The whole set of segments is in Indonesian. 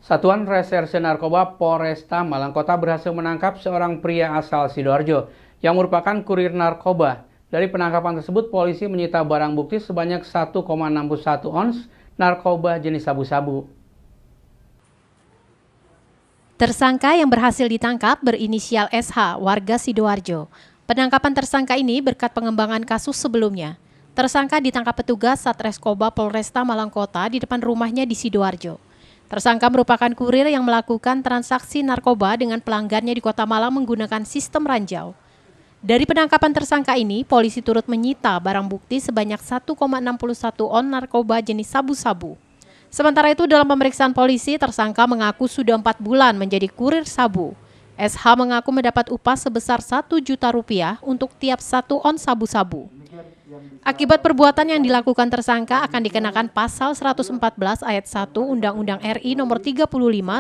Satuan Reserse Narkoba Polresta Malang Kota berhasil menangkap seorang pria asal Sidoarjo yang merupakan kurir narkoba. Dari penangkapan tersebut, polisi menyita barang bukti sebanyak 1,61 ons narkoba jenis sabu-sabu. Tersangka yang berhasil ditangkap berinisial SH, warga Sidoarjo. Penangkapan tersangka ini berkat pengembangan kasus sebelumnya. Tersangka ditangkap petugas Satreskoba Polresta Malang Kota di depan rumahnya di Sidoarjo. Tersangka merupakan kurir yang melakukan transaksi narkoba dengan pelanggannya di Kota Malang menggunakan sistem ranjau. Dari penangkapan tersangka ini, polisi turut menyita barang bukti sebanyak 1,61 on narkoba jenis sabu-sabu. Sementara itu, dalam pemeriksaan polisi, tersangka mengaku sudah 4 bulan menjadi kurir sabu. SH mengaku mendapat upah sebesar Rp1.000.000 untuk tiap 1 on sabu-sabu. Akibat perbuatan yang dilakukan tersangka akan dikenakan pasal 114 ayat 1 Undang-Undang RI nomor 35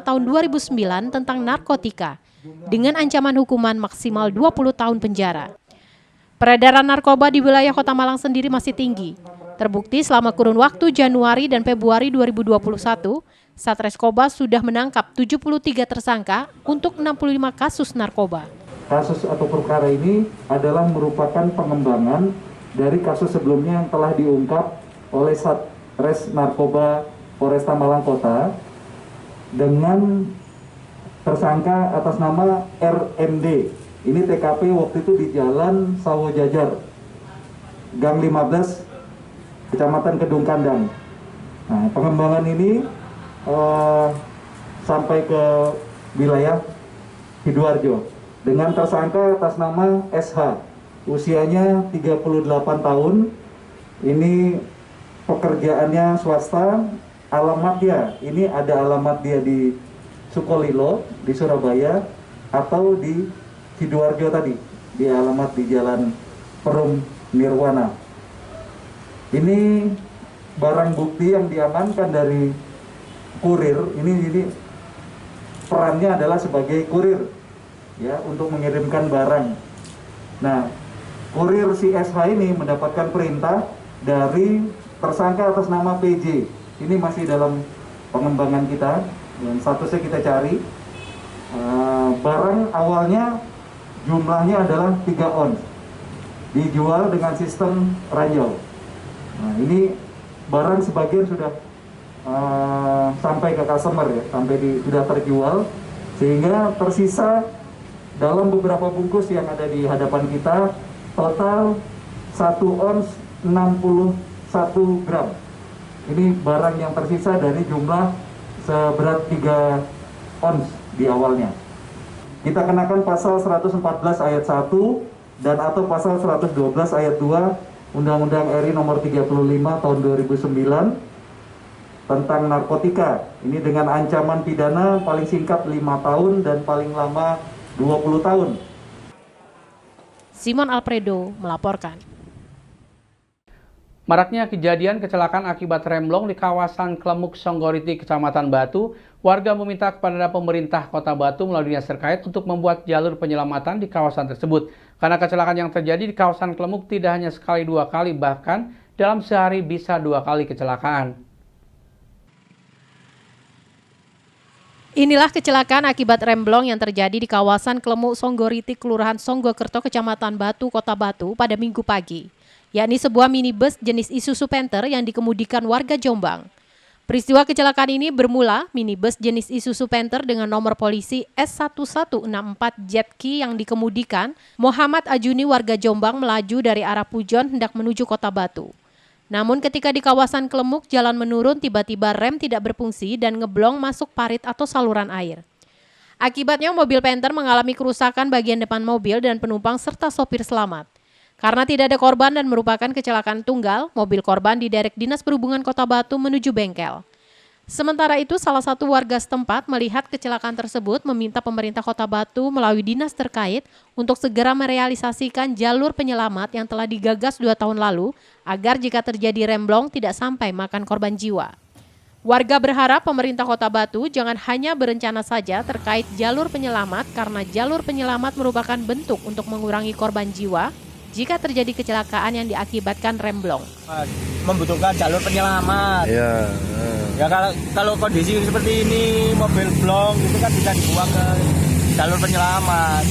tahun 2009 tentang narkotika dengan ancaman hukuman maksimal 20 tahun penjara. Peredaran narkoba di wilayah Kota Malang sendiri masih tinggi. Terbukti selama kurun waktu Januari dan Februari 2021, Satreskoba sudah menangkap 73 tersangka untuk 65 kasus narkoba. Kasus atau perkara ini adalah merupakan pengembangan dari kasus sebelumnya yang telah diungkap oleh Satres Narkoba Polresta Malang Kota dengan tersangka atas nama RMD. Ini TKP waktu itu di Jalan Sawo Jajar, Gang 15, Kecamatan Kedung Kandang. Nah, pengembangan ini sampai ke wilayah Sidoarjo dengan tersangka atas nama SH. Usianya 38 tahun, ini pekerjaannya swasta, alamatnya, ini ada alamat dia di Sukolilo, di Surabaya, atau di Sidoarjo tadi, di alamat di Jalan Perum Nirwana. Ini barang bukti yang diamankan dari kurir, ini perannya adalah sebagai kurir, ya, untuk mengirimkan barang. Nah, kurir si SH ini mendapatkan perintah dari tersangka atas nama PJ. Ini masih dalam pengembangan kita, dan statusnya kita cari. Barang awalnya jumlahnya adalah 3 ons, dijual dengan sistem ranjau. Nah, ini barang sebagian sudah sampai ke customer, ya, sudah terjual, sehingga tersisa dalam beberapa bungkus yang ada di hadapan kita total 1 ons 61 gram. Ini barang yang tersisa dari jumlah seberat 3 ons di awalnya. Kita kenakan pasal 114 ayat 1 dan atau pasal 112 ayat 2 Undang-Undang RI nomor 35 tahun 2009 tentang narkotika. Ini dengan ancaman pidana paling singkat 5 tahun dan paling lama 20 tahun. Simon Alfredo melaporkan. Maraknya kejadian kecelakaan akibat remblong di kawasan Klemuk Songgoriti, Kecamatan Batu, warga meminta kepada pemerintah Kota Batu melalui dinas terkait untuk membuat jalur penyelamatan di kawasan tersebut. Karena kecelakaan yang terjadi di kawasan Klemuk tidak hanya sekali 2 kali, bahkan dalam sehari bisa 2 kali kecelakaan. Inilah kecelakaan akibat remblong yang terjadi di kawasan Klemuk Songgoriti, Kelurahan Songgokerto, Kecamatan Batu, Kota Batu pada Minggu pagi, yakni sebuah minibus jenis Isuzu Panther yang dikemudikan warga Jombang. Peristiwa kecelakaan ini bermula minibus jenis Isuzu Panther dengan nomor polisi S1164 Jetki yang dikemudikan Muhammad Ajuni warga Jombang melaju dari arah Pujon hendak menuju Kota Batu. Namun ketika di kawasan Klemuk jalan menurun, tiba-tiba rem tidak berfungsi dan ngeblong masuk parit atau saluran air. Akibatnya mobil Panther mengalami kerusakan bagian depan mobil dan penumpang serta sopir selamat. Karena tidak ada korban dan merupakan kecelakaan tunggal, mobil korban diderek Dinas Perhubungan Kota Batu menuju bengkel. Sementara itu, salah satu warga setempat melihat kecelakaan tersebut meminta pemerintah Kota Batu melalui dinas terkait untuk segera merealisasikan jalur penyelamat yang telah digagas 2 tahun lalu agar jika terjadi remblong tidak sampai makan korban jiwa. Warga berharap pemerintah Kota Batu jangan hanya berencana saja terkait jalur penyelamat karena jalur penyelamat merupakan bentuk untuk mengurangi korban jiwa jika terjadi kecelakaan yang diakibatkan remblong. Membutuhkan jalur penyelamat. Ya. Ya kalau kondisi seperti ini mobil blong itu kan bisa dibuang ke jalur penyelamat.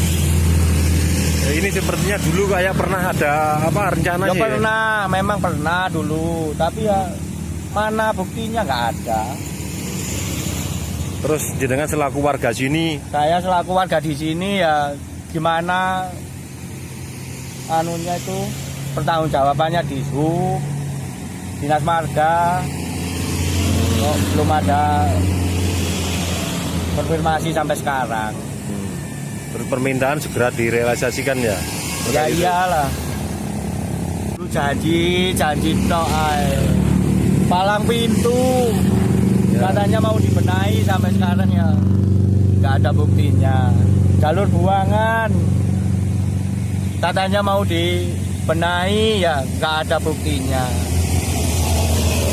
Ya, ini sepertinya dulu kayak pernah ada rencana Ya sih. pernah, memang pernah dulu, tapi ya mana buktinya nggak ada. Terus jenengan selaku warga sini, Saya selaku warga di sini ya gimana anunya itu pertanggungjawabannya di Sub, Dinas Marga, kok belum ada konfirmasi sampai sekarang. terus permintaan segera direalisasikan ya. Ya iyalah. Lu janji tok ae. Palang pintu. Ya. Katanya mau dibenahi sampai sekarang ya nggak ada buktinya. Jalur buangan. Katanya mau dibenahi ya nggak ada buktinya.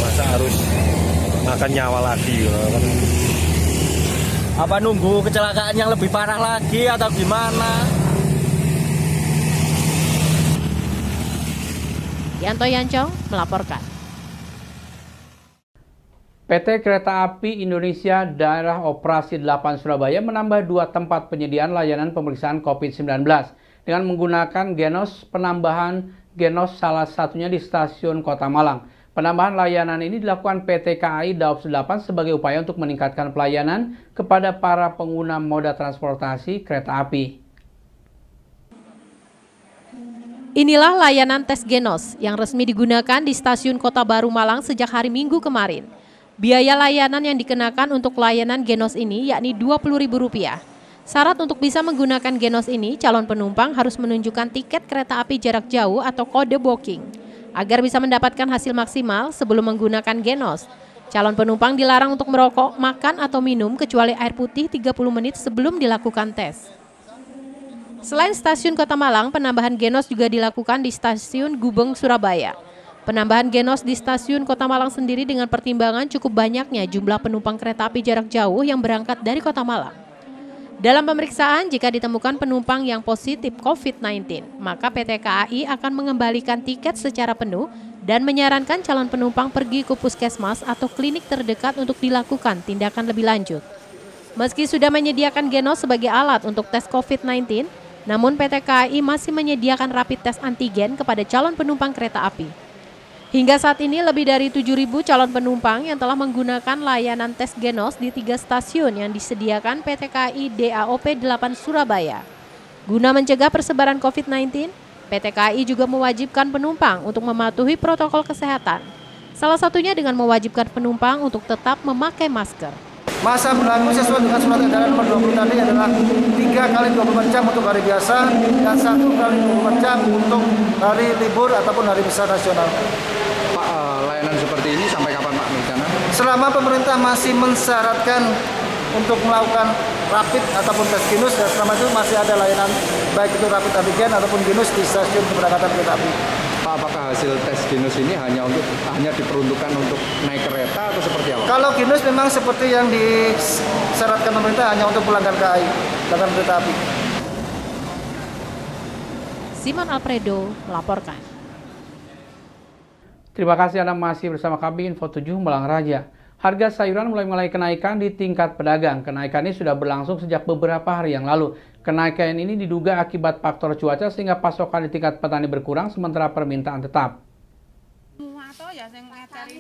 Masa harus makan nyawa lagi kan? Apa nunggu kecelakaan yang lebih parah lagi atau gimana? Yanto Yancong melaporkan. PT Kereta Api Indonesia Daerah Operasi 8 Surabaya menambah 2 tempat penyediaan layanan pemeriksaan COVID-19 dengan menggunakan genos. Penambahan genos salah satunya di stasiun Kota Malang. Penambahan layanan ini dilakukan PT KAI Daob 8 sebagai upaya untuk meningkatkan pelayanan kepada para pengguna moda transportasi kereta api. Inilah layanan tes genos yang resmi digunakan di stasiun Kota Baru Malang sejak hari Minggu kemarin. Biaya layanan yang dikenakan untuk layanan genos ini yakni Rp20.000. Syarat untuk bisa menggunakan genos ini, calon penumpang harus menunjukkan tiket kereta api jarak jauh atau kode booking. Agar bisa mendapatkan hasil maksimal sebelum menggunakan genos, calon penumpang dilarang untuk merokok, makan, atau minum kecuali air putih 30 menit sebelum dilakukan tes. Selain stasiun Kota Malang, penambahan genos juga dilakukan di stasiun Gubeng, Surabaya. Penambahan genos di stasiun Kota Malang sendiri dengan pertimbangan cukup banyaknya jumlah penumpang kereta api jarak jauh yang berangkat dari Kota Malang. Dalam pemeriksaan, jika ditemukan penumpang yang positif COVID-19, maka PT KAI akan mengembalikan tiket secara penuh dan menyarankan calon penumpang pergi ke puskesmas atau klinik terdekat untuk dilakukan tindakan lebih lanjut. Meski sudah menyediakan genos sebagai alat untuk tes COVID-19, namun PT KAI masih menyediakan rapid test antigen kepada calon penumpang kereta api. Hingga saat ini lebih dari 7.000 calon penumpang yang telah menggunakan layanan tes genos di 3 stasiun yang disediakan PT KAI DAOP 8 Surabaya. Guna mencegah persebaran COVID-19, PT KAI juga mewajibkan penumpang untuk mematuhi protokol kesehatan. Salah satunya dengan mewajibkan penumpang untuk tetap memakai masker. Masa berlaku sesuai dengan surat edaran nomor 20 tadi adalah 3 kali 24 jam untuk hari biasa dan 1 kali 24 jam untuk hari libur ataupun hari besar nasional. Pak, layanan seperti ini sampai kapan Pak rencana? Selama pemerintah masih mensyaratkan untuk melakukan rapid ataupun tes genus, dan selama itu masih ada layanan baik itu rapid antigen ataupun genus di stasiun keberangkatan kereta api. Pak, apakah hasil tes genus ini hanya diperuntukkan untuk naik kereta atau seperti apa? Kalau genus memang seperti yang disyaratkan pemerintah hanya untuk pelanggan KAI, pelanggan kereta api. Simon Alfredo melaporkan. Terima kasih Anda masih bersama kami Info 7 Malang Raja. Harga sayuran mulai kenaikan di tingkat pedagang. Kenaikan ini sudah berlangsung sejak beberapa hari yang lalu. Kenaikan ini diduga akibat faktor cuaca sehingga pasokan di tingkat petani berkurang sementara permintaan tetap.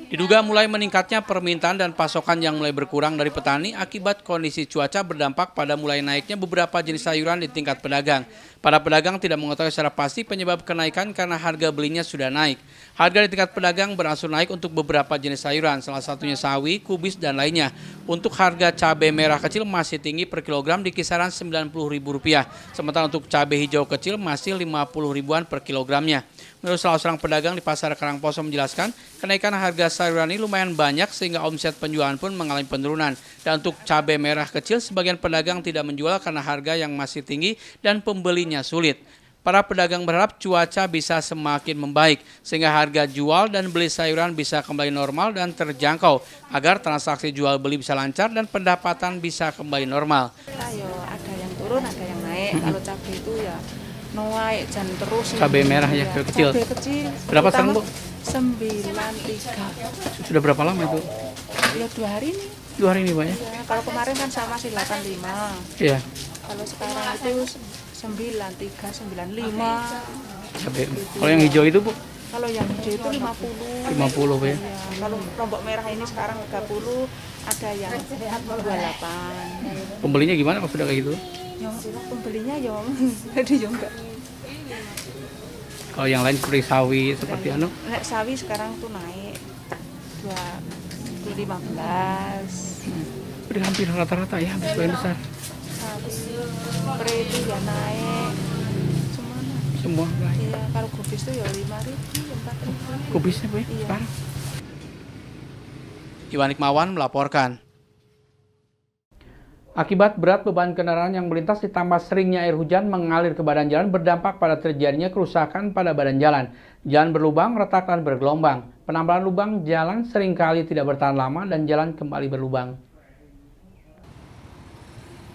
Diduga mulai meningkatnya permintaan dan pasokan yang mulai berkurang dari petani akibat kondisi cuaca berdampak pada mulai naiknya beberapa jenis sayuran di tingkat pedagang. Para pedagang tidak mengetahui secara pasti penyebab kenaikan karena harga belinya sudah naik. Harga di tingkat pedagang berangsur naik untuk beberapa jenis sayuran, salah satunya sawi, kubis, dan lainnya. Untuk harga cabai merah kecil masih tinggi per kilogram di kisaran Rp90.000, sementara untuk cabai hijau kecil masih Rp50.000 per kilogramnya. Menurut salah seorang pedagang di Pasar Karangposo menjelaskan, kenaikan harga sayuran ini lumayan banyak sehingga omset penjualan pun mengalami penurunan. Dan untuk cabai merah kecil, sebagian pedagang tidak menjual karena harga yang masih tinggi dan pembelinya sulit. Para pedagang berharap cuaca bisa semakin membaik sehingga harga jual dan beli sayuran bisa kembali normal dan terjangkau agar transaksi jual beli bisa lancar dan pendapatan bisa kembali normal. Ada yang turun, ada yang naik. Kalau cabai itu ya naik jan terus. Cabai merah ya, Iya, kecil. Cabai kecil. Berapa sekarang, Bu? 93. Sudah berapa lama itu? Ya 2 hari ini. 2 hari ini, Pak ya? Ya, kalau kemarin kan sama sih 85. Iya. Kalau sekarang itu 93, 95. Cabai. Kalau yang hijau itu, Bu? Kalau yang hijau itu 50. 50, Pak ya? Iya, kalau lombok merah ini sekarang 30, ada yang 28. Pembelinya gimana Pak sudah kayak gitu? Ya, pembelinya ya ada yang enggak. Kalau yang lain seperti sawi, seperti anu? Nek sawi sekarang tuh naik 15. Udah hampir rata-rata ya, sebagian besar. Sawi pre itu ya naik. Semua naik. Iya, kalau kubis itu ya 5.000, 4.000. Kubisnya Pak ya, Iya. sekarang. Iwan Hikmawan melaporkan. Akibat berat beban kendaraan yang melintas ditambah seringnya air hujan mengalir ke badan jalan berdampak pada terjadinya kerusakan pada badan jalan. Jalan berlubang, retak, dan bergelombang. Penambalan lubang jalan seringkali tidak bertahan lama dan jalan kembali berlubang.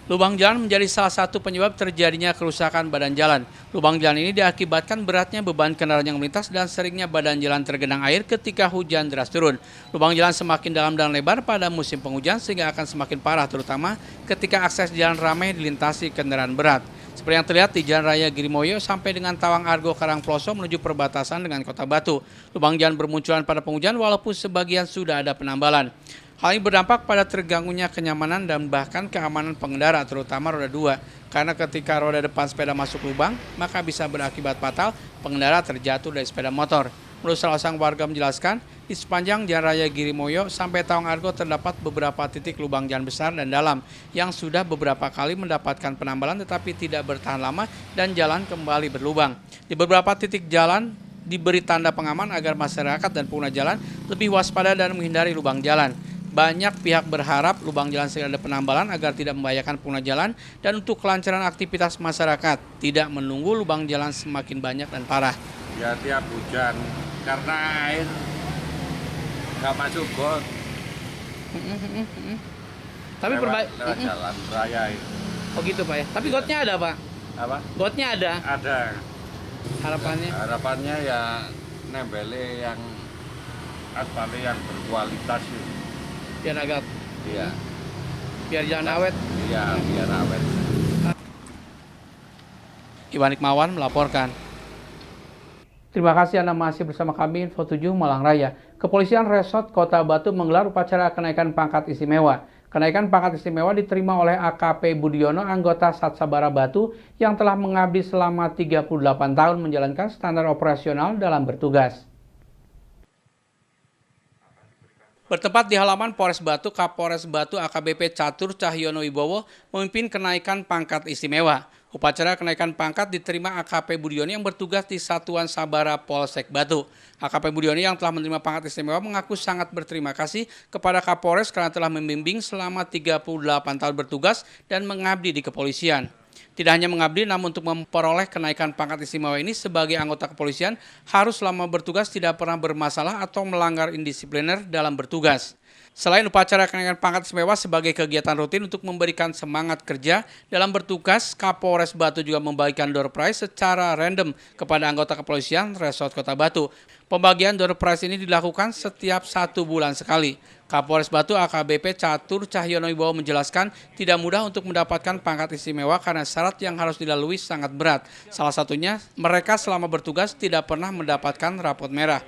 Lubang jalan menjadi salah satu penyebab terjadinya kerusakan badan jalan. Lubang jalan ini diakibatkan beratnya beban kendaraan yang melintas dan seringnya badan jalan tergenang air ketika hujan deras turun. Lubang jalan semakin dalam dan lebar pada musim penghujan sehingga akan semakin parah terutama ketika akses jalan ramai dilintasi kendaraan berat. Seperti yang terlihat di Jalan Raya Girimoyo sampai dengan Tawang Argo Karangploso menuju perbatasan dengan Kota Batu. Lubang jalan bermunculan pada penghujan walaupun sebagian sudah ada penambalan. Hal ini berdampak pada terganggunya kenyamanan dan bahkan keamanan pengendara, terutama roda 2. Karena ketika roda depan sepeda masuk lubang, maka bisa berakibat fatal pengendara terjatuh dari sepeda motor. Menurut salah seorang warga menjelaskan, di sepanjang Jalan Raya Girimoyo sampai Tawang Argo terdapat beberapa titik lubang jalan besar dan dalam yang sudah beberapa kali mendapatkan penambalan tetapi tidak bertahan lama dan jalan kembali berlubang. Di beberapa titik jalan diberi tanda pengaman agar masyarakat dan pengguna jalan lebih waspada dan menghindari lubang jalan. Banyak pihak berharap lubang jalan segera ada penambalan agar tidak membahayakan pengguna jalan dan untuk kelancaran aktivitas masyarakat, tidak menunggu lubang jalan semakin banyak dan parah. Ya tiap hujan, karena air nggak masuk got. Tapi lewat jalan raya itu. Oh gitu Pak ya. Tapi gotnya ada Pak? Apa? Gotnya ada. Ada. Harapannya ya nembele yang aspal yang berkualitas itu. biar agak, Iya. biar jalan awet. Iya, biar awet. Iwan Hikmawan melaporkan. Terima kasih Anda masih bersama kami Info 7 Malang Raya. Kepolisian Resort Kota Batu menggelar upacara kenaikan pangkat istimewa. Kenaikan pangkat istimewa diterima oleh AKP Budiono, anggota Satsabara Batu yang telah mengabdi selama 38 tahun menjalankan standar operasional dalam bertugas. Bertempat di halaman Polres Batu, Kapolres Batu AKBP Catur Cahyono Wibowo memimpin kenaikan pangkat istimewa. Upacara kenaikan pangkat diterima AKP Budiono yang bertugas di Satuan Sabara Polsek Batu. AKP Budiono yang telah menerima pangkat istimewa mengaku sangat berterima kasih kepada Kapolres karena telah membimbing selama 38 tahun bertugas dan mengabdi di kepolisian. Tidak hanya mengabdi, namun untuk memperoleh kenaikan pangkat istimewa ini sebagai anggota kepolisian harus selama bertugas tidak pernah bermasalah atau melanggar indisipliner dalam bertugas. Selain upacara kenaikan pangkat istimewa sebagai kegiatan rutin untuk memberikan semangat kerja dalam bertugas, Kapolres Batu juga membagikan door prize secara random kepada anggota kepolisian Resort Kota Batu. Pembagian door prize ini dilakukan setiap 1 bulan sekali. Kapolres Batu AKBP Catur Cahyono Wibowo menjelaskan tidak mudah untuk mendapatkan pangkat istimewa karena syarat yang harus dilalui sangat berat. Salah satunya, mereka selama bertugas tidak pernah mendapatkan rapot merah.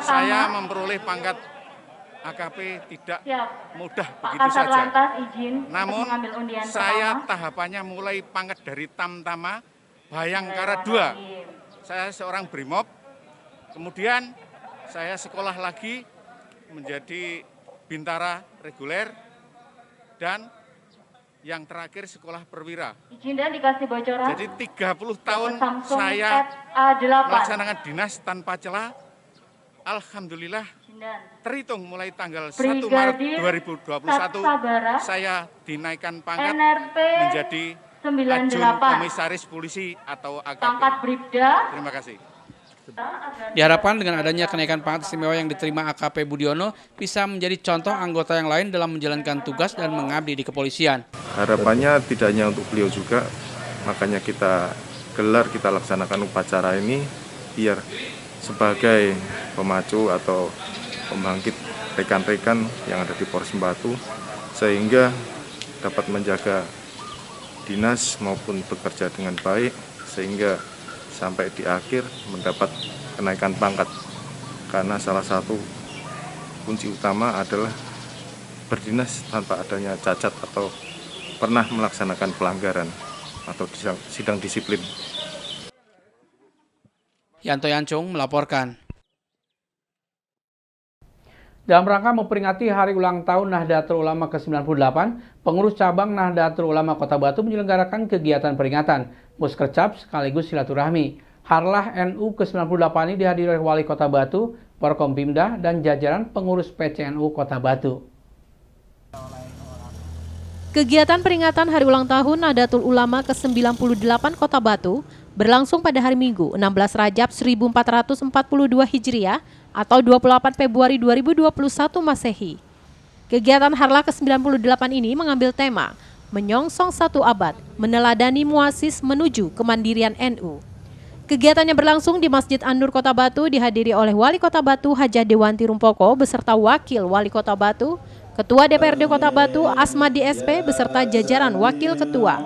Saya memperoleh pangkat AKP tidak mudah begitu saja. Namun saya tahapannya mulai pangkat dari Tamtama, Bayangkara 2. Saya seorang Brimob, kemudian saya sekolah lagi menjadi Bintara reguler dan yang terakhir sekolah perwira. Izin dan dikasih bocoran. Jadi 30 tahun saya melaksanakan dinas tanpa celah. Alhamdulillah terhitung mulai tanggal 1 Maret 2021 saya dinaikkan pangkat menjadi Ajun Komisaris Polisi atau AKP. Pangkat Bribda. Terima kasih. Diharapkan dengan adanya kenaikan pangkat istimewa yang diterima AKP Budiono bisa menjadi contoh anggota yang lain dalam menjalankan tugas dan mengabdi di kepolisian. Harapannya tidak hanya untuk beliau juga, makanya kita gelar kita laksanakan upacara ini biar sebagai pemacu atau pembangkit rekan-rekan yang ada di Polres Batu, sehingga dapat menjaga dinas maupun bekerja dengan baik, sehingga sampai di akhir mendapat kenaikan pangkat. Karena salah satu kunci utama adalah berdinas tanpa adanya cacat atau pernah melaksanakan pelanggaran atau sidang disiplin. Yanto Yancung melaporkan. Dalam rangka memperingati Hari Ulang Tahun Nahdlatul Ulama ke-98, pengurus cabang Nahdlatul Ulama Kota Batu menyelenggarakan kegiatan peringatan, muskercap sekaligus silaturahmi. Harlah NU ke-98 ini dihadiri oleh Wali Kota Batu, Porkompimda, dan jajaran pengurus PCNU Kota Batu. Kegiatan peringatan Hari Ulang Tahun Nahdlatul Ulama ke-98 Kota Batu berlangsung pada hari Minggu 16 Rajab 1442 Hijriah atau 28 Februari 2021 Masehi. Kegiatan Harlah ke-98 ini mengambil tema Menyongsong Satu Abad, Meneladani Muasis Menuju Kemandirian NU. Kegiatannya berlangsung di Masjid An-Nur Kota Batu, dihadiri oleh Wali Kota Batu Hajah Dewanti Rumpoko beserta Wakil Wali Kota Batu, Ketua DPRD Kota Batu Asmadi SP beserta jajaran Wakil Ketua,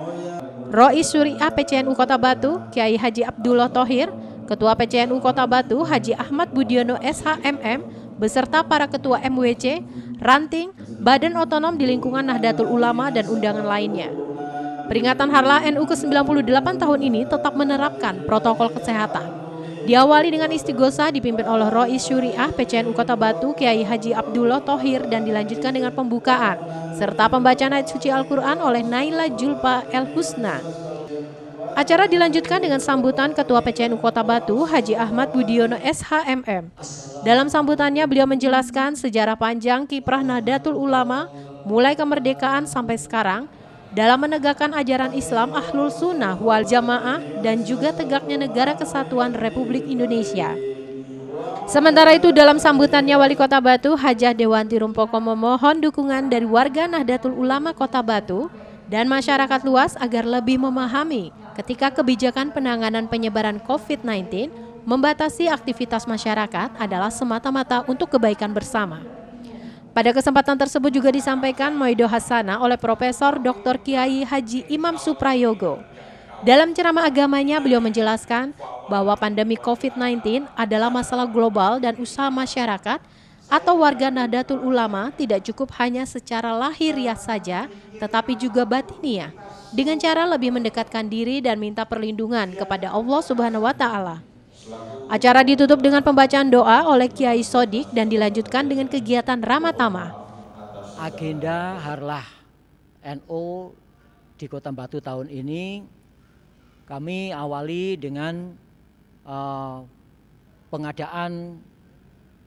Rois Syuriah PCNU Kota Batu Kiai Haji Abdullah Thohir, Ketua PCNU Kota Batu Haji Ahmad Budiono SHMM beserta para Ketua MWC, Ranting, Badan Otonom di lingkungan Nahdlatul Ulama dan undangan lainnya. Peringatan Harlah NU ke-98 tahun ini tetap menerapkan protokol kesehatan. Diawali dengan istighosah dipimpin oleh Rois Syuriah PCNU Kota Batu Kiai Haji Abdullah Thohir dan dilanjutkan dengan pembukaan serta pembacaan ayat suci Al-Quran oleh Naila Julpa El Husna. Acara dilanjutkan dengan sambutan Ketua PCNU Kota Batu Haji Ahmad Budiono SHMM. Dalam sambutannya beliau menjelaskan sejarah panjang kiprah Nahdlatul Ulama mulai kemerdekaan sampai sekarang dalam menegakkan ajaran Islam Ahlul Sunnah wal Jamaah dan juga tegaknya Negara Kesatuan Republik Indonesia. Sementara itu dalam sambutannya Wali Kota Batu Hajah Dewanti Rumpoko memohon dukungan dari warga Nahdlatul Ulama Kota Batu dan masyarakat luas agar lebih memahami ketika kebijakan penanganan penyebaran COVID-19 membatasi aktivitas masyarakat adalah semata-mata untuk kebaikan bersama. Pada kesempatan tersebut juga disampaikan Maido Hasanah oleh Profesor Dr. Kiai Haji Imam Suprayogo. Dalam ceramah agamanya beliau menjelaskan bahwa pandemi COVID-19 adalah masalah global dan usaha masyarakat atau warga Nahdlatul Ulama tidak cukup hanya secara lahiriah saja, tetapi juga batiniah, dengan cara lebih mendekatkan diri dan minta perlindungan kepada Allah Subhanahu wa Ta'ala. Acara ditutup dengan pembacaan doa oleh Kiai Sodik dan dilanjutkan dengan kegiatan Ramatama. Agenda Harlah NU di Kota Batu tahun ini kami awali dengan pengadaan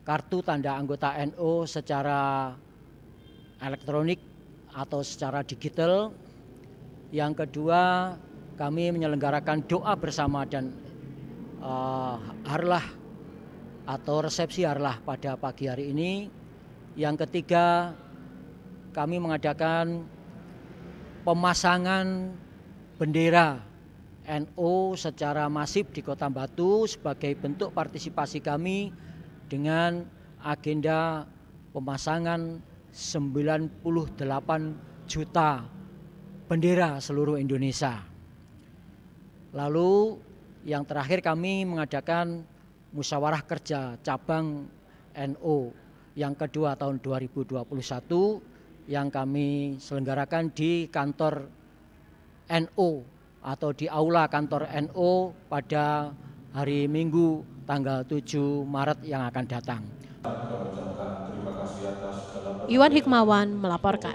kartu tanda anggota NU secara elektronik atau secara digital. Yang kedua, kami menyelenggarakan doa bersama dan Harlah atau resepsi Harlah pada pagi hari ini. Yang ketiga, kami mengadakan pemasangan bendera NU secara masif di Kota Batu sebagai bentuk partisipasi kami dengan agenda pemasangan 98 juta bendera seluruh Indonesia. Lalu yang terakhir kami mengadakan musyawarah kerja cabang NU yang kedua tahun 2021 yang kami selenggarakan di kantor NU atau di aula kantor NU pada hari Minggu tanggal 7 Maret yang akan datang. Iwan Hikmawan melaporkan.